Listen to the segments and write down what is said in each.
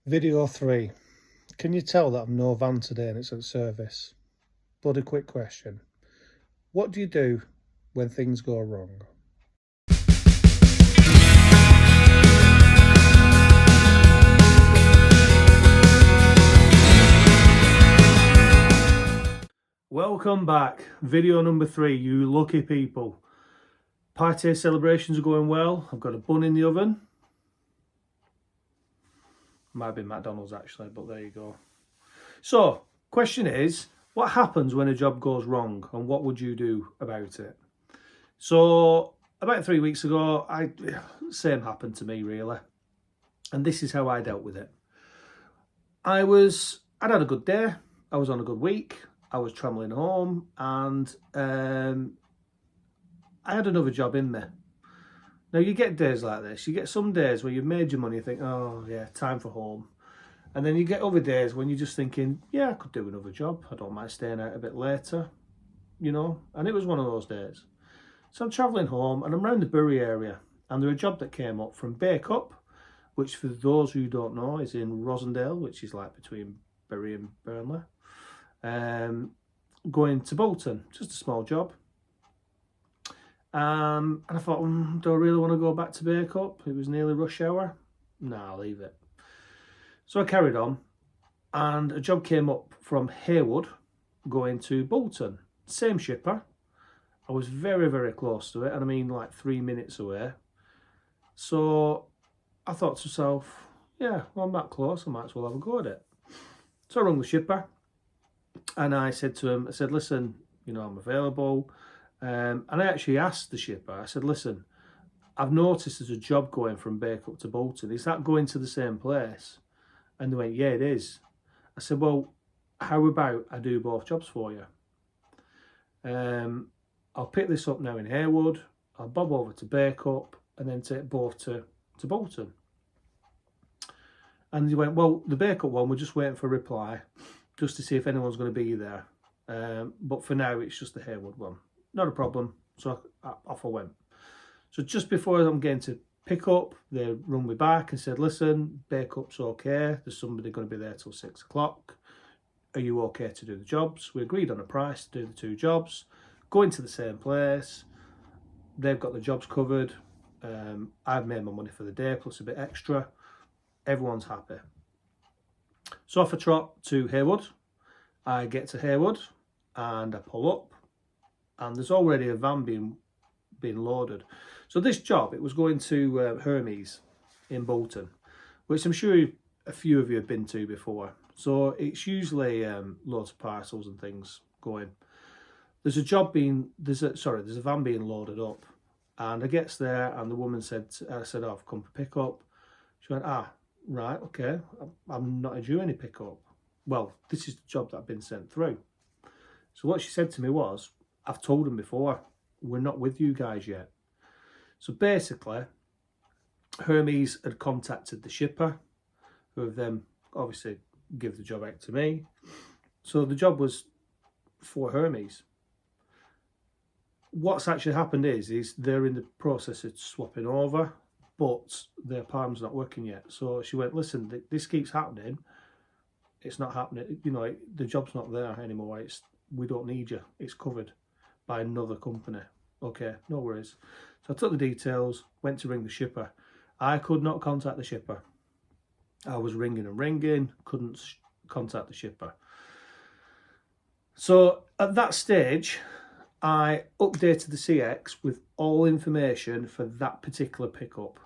Video 3. Can you tell that I'm no van today and it's at service? Bloody quick question. What do you do when things go wrong? Welcome back. Video number 3, you lucky people. Party celebrations are going well. I've got a bun in the oven. Might be McDonald's actually, but there you go. So, question is, what happens when a job goes wrong and what would you do about it? So, about 3 weeks ago, same happened to me really. And this is how I dealt with it. I'd had a good day. I was on a good week. I was travelling home and I had another job in me. Now, you get days like this. You get some days where you've made your money, you think, oh, yeah, time for home. And then you get other days when you're just thinking, yeah, I could do another job. I don't mind staying out a bit later, And it was one of those days. So I'm travelling home and I'm around the Bury area. And there's a job that came up from Bacup, which for those who don't know is in Rosendale, which is like between Bury and Burnley. Going to Bolton, just a small job. And I thought, do I really want to go back to Bacup? It was nearly rush hour. Nah, I'll leave it. So I carried on, and a job came up from Haywood going to Bolton. Same shipper. I was very, very close to it, and I mean like 3 minutes away. So I thought to myself, yeah, well, I'm that close, I might as well have a go at it. So I rung the shipper, and I said to him, listen, I'm available. And I actually asked the shipper, I said, listen, I've noticed there's a job going from Bacup to Bolton. Is that going to the same place? And they went, yeah, it is. I said, well, how about I do both jobs for you? I'll pick this up now in Haywood. I'll bob over to Bacup and then take both to Bolton. And he went, well, the Bacup one, we're just waiting for a reply just to see if anyone's going to be there. But for now, it's just the Haywood one. Not a problem. So off I went. So just before I'm getting to pick up, they rung me back and said, listen, Bacup's okay. There's somebody going to be there till 6 o'clock. Are you okay to do the jobs? We agreed on a price to do the 2 jobs. Going to the same place. They've got the jobs covered. I've made my money for the day plus a bit extra. Everyone's happy. So off I trot to Haywood. I get to Haywood and I pull up. And there's already a van being loaded. So this job, it was going to Hermes in Bolton, which I'm sure a few of you have been to before. So it's usually loads of parcels and things going. There's a van being loaded up, and I gets there, and the woman said, oh, I've come for pick up. She went, right, okay, I'm not due any pickup. Well, this is the job that I've been sent through. So what she said to me was, I've told them before, we're not with you guys yet. So basically, Hermes had contacted the shipper, who have then obviously give the job out to me. So the job was for Hermes. What's actually happened is they're in the process of swapping over, but their palm's not working yet. So she went, listen, this keeps happening. It's not happening. The job's not there anymore. We don't need you. It's covered by another company. Okay, no worries. So I took the details, went to ring the shipper. I could not contact the shipper. I was ringing and ringing, couldn't contact the shipper. So at that stage, I updated the CX with all information for that particular pickup.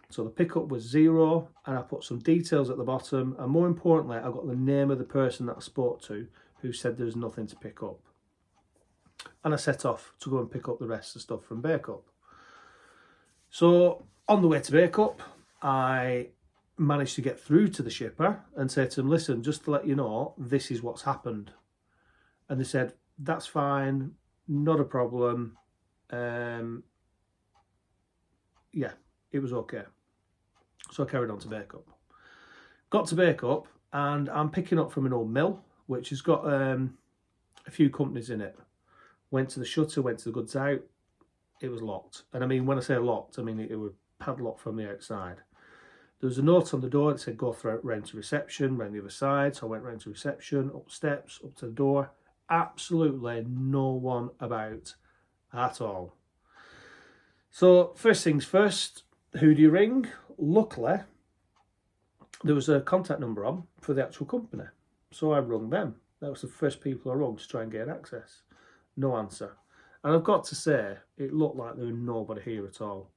So the pickup was 0, and I put some details at the bottom, and more importantly, I got the name of the person that I spoke to who said there's nothing to pick up. And I set off to go and pick up the rest of the stuff from Bacup. So on the way to Bacup, I managed to get through to the shipper and say to them, listen, just to let you know, this is what's happened. And they said, that's fine, not a problem. Yeah, it was okay. So I carried on to Bacup. Got to Bacup, and I'm picking up from an old mill, which has got a few companies in it. Went to the shutter, went to the goods out. It was locked. And I mean, when I say locked, I mean it was padlocked from the outside. There was a note on the door that said go round to reception, round the other side. So I went round to reception, up steps, up to the door. Absolutely no one about at all. So first things first, who do you ring? Luckily, there was a contact number on for the actual company. So I rung them. That was the first people I rung to try and get access. No answer. And I've got to say, it looked like there was nobody here at all.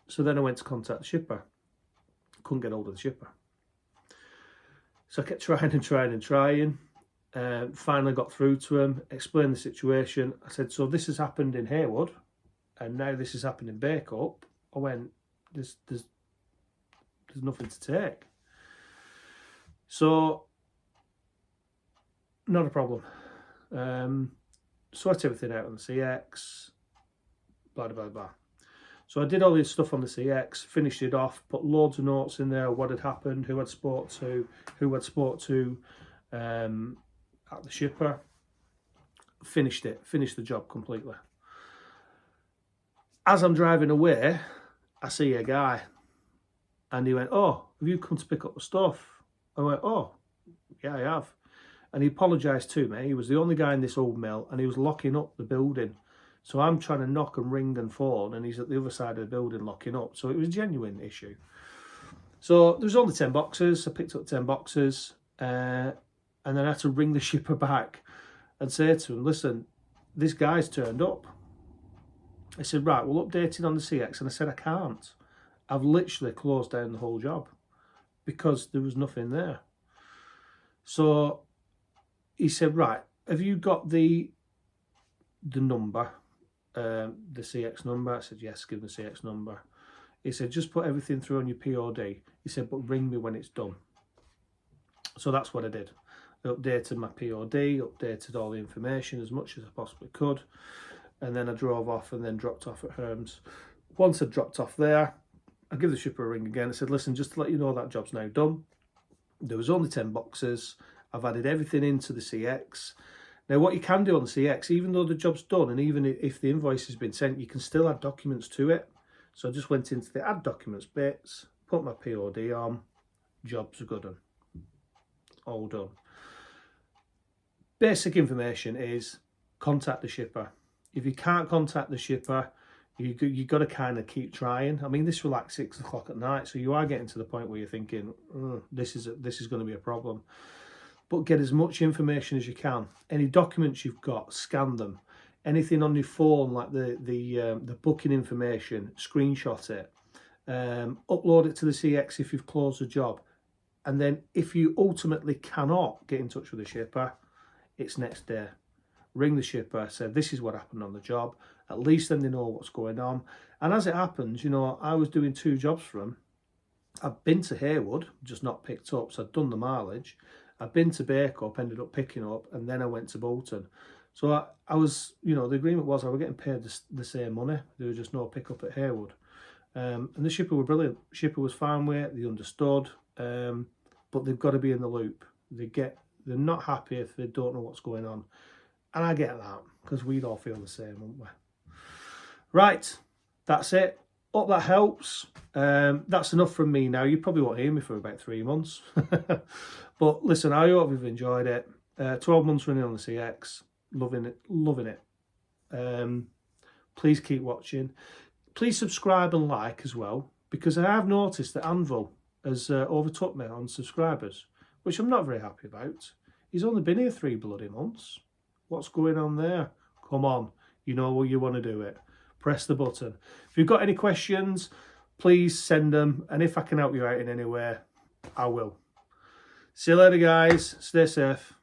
So then I went to contact the shipper. Couldn't get hold of the shipper. So I kept trying and trying and trying. Finally got through to him, explained the situation. I said, so this has happened in Heywood, and now this has happened in Bacup. I went, there's nothing to take. So, not a problem. Sort everything out on the CX, blah, blah, blah. So I did all this stuff on the CX, finished it off, put loads of notes in there, what had happened, who I'd spoke to, at the shipper. Finished the job completely. As I'm driving away, I see a guy, and he went, oh, have you come to pick up the stuff? I went, oh, yeah, I have. And he apologised to me. He was the only guy in this old mill, and he was locking up the building. So I'm trying to knock and ring and phone, and he's at the other side of the building locking up. So it was a genuine issue. So there was only 10 boxes. I picked up 10 boxes, and then I had to ring the shipper back and say to him, listen, this guy's turned up. I said, right, we'll update it on the CX. And I said, I can't. I've literally closed down the whole job because there was nothing there. So he said, right, have you got the number, the CX number? I said, yes, give him the CX number. He said, just put everything through on your POD. He said, but ring me when it's done. So that's what I did. I updated my POD, updated all the information as much as I possibly could. And then I drove off and then dropped off at Herms. Once I dropped off there, I give the shipper a ring again. I said, listen, just to let you know that job's now done. There was only 10 boxes. I've added everything into the CX. Now, what you can do on the CX, even though the job's done and even if the invoice has been sent, you can still add documents to it. So I just went into the add documents bits, put my POD on, job's good done. All done. Basic information is contact the shipper. If you can't contact the shipper, you've got to kind of keep trying. I mean, this was like 6 o'clock at night, so you are getting to the point where you're thinking, this is going to be a problem. But get as much information as you can. Any documents you've got, scan them. Anything on your phone, like the booking information, screenshot it. Upload it to the CX if you've closed the job. And then if you ultimately cannot get in touch with the shipper, it's next day. Ring the shipper, say this is what happened on the job. At least then they know what's going on. And as it happens, you know, I was doing 2 jobs for them. I've been to Heywood, just not picked up, so I'd done the mileage. I've been to Bacup, ended up picking up, and then I went to Bolton. So I was, you know, the agreement was I was getting paid the same money. There was just no pickup at Heywood. And the shipper were brilliant. The shipper was fine with it, they understood, but they've got to be in the loop. They're not happy if they don't know what's going on. And I get that, because we'd all feel the same, wouldn't we? Right, that's it. Hope that helps. That's enough from me now. You probably won't hear me for about 3 months. But listen, I hope you've enjoyed it. 12 months running on the CX. Loving it. Please keep watching. Please subscribe and like as well, because I have noticed that Anvil has overtook me on subscribers, which I'm not very happy about. He's only been here 3 bloody months. What's going on there? Come on, you know what you want to do it. Press the button. If you've got any questions, please send them. And if I can help you out in any way, I will. See you later, guys. Stay safe.